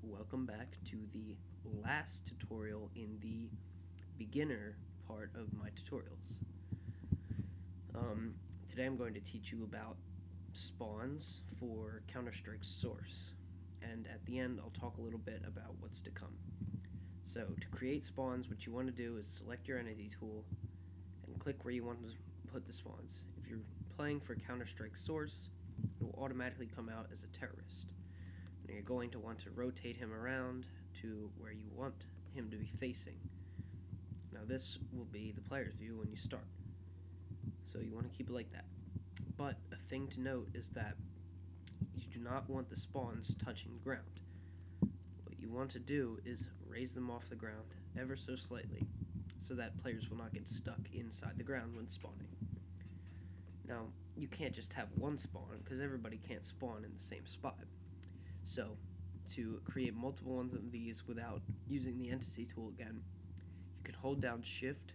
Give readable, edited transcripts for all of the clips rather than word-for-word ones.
welcome back to the last tutorial in the beginner part of my tutorials. Today I'm going to teach you about spawns for Counter-Strike Source, and at the end I'll talk a little bit about what's to come. So to create spawns, what you want to do is select your entity tool and click where you want to put the spawns. If you're playing for Counter-Strike Source, it will automatically come out as a terrorist. And you're going to want to rotate him around to where you want him to be facing. Now this will be the player's view when you start, so you want to keep it like that. But a thing to note is that you do not want the spawns touching the ground. What you want to do is raise them off the ground ever so slightly, so that players will not get stuck inside the ground when spawning. Now, you can't just have one spawn, because everybody can't spawn in the same spot. So, to create multiple ones of these without using the entity tool again, you can hold down Shift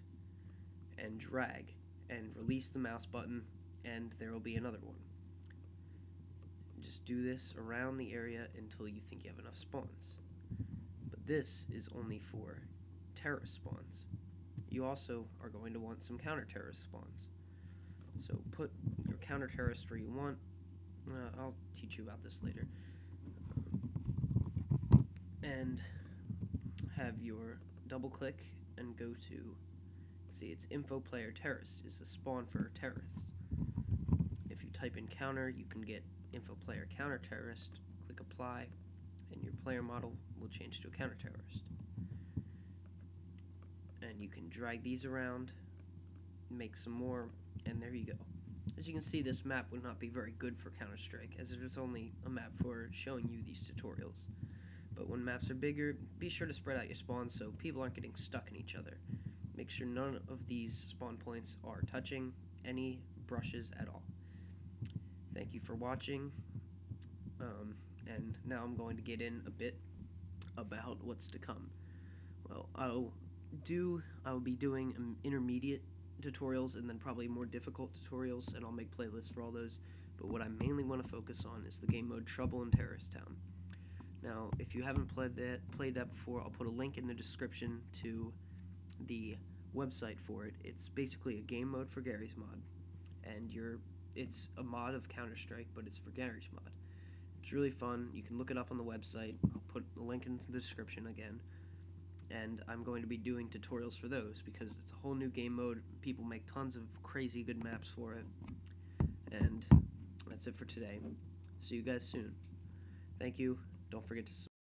and drag and release the mouse button, and there will be another one. Just do this around the area until you think you have enough spawns. But this is only for terrorist spawns. You also are going to want some counter-terrorist spawns. So put your counter-terrorist where you want. I'll teach you about this later. And have your double click and go to, see, it's info player terrorist is the spawn for a terrorist. If you type in counter, you can get info player counter terrorist, click apply, and your player model will change to a counter terrorist. And you can drag these around, make some more, and there you go. As you can see, this map would not be very good for Counter-Strike, as it is only a map for showing you these tutorials. But when maps are bigger, be sure to spread out your spawns so people aren't getting stuck in each other. Make sure none of these spawn points are touching any brushes at all. Thank you for watching, and now I'm going to get in a bit about what's to come. Well, I'll be doing intermediate tutorials and then probably more difficult tutorials, and I'll make playlists for all those. But what I mainly want to focus on is the game mode Trouble in Terrorist Town. Now, if you haven't played that before, I'll put a link in the description to the website for it. It's basically a game mode for Garry's Mod, and it's a mod of Counter-Strike, but it's for Garry's Mod. It's really fun. You can look it up on the website. I'll put the link in the description again. And I'm going to be doing tutorials for those because it's a whole new game mode. People make tons of crazy good maps for it. And that's it for today. See you guys soon. Thank you. Don't forget to subscribe.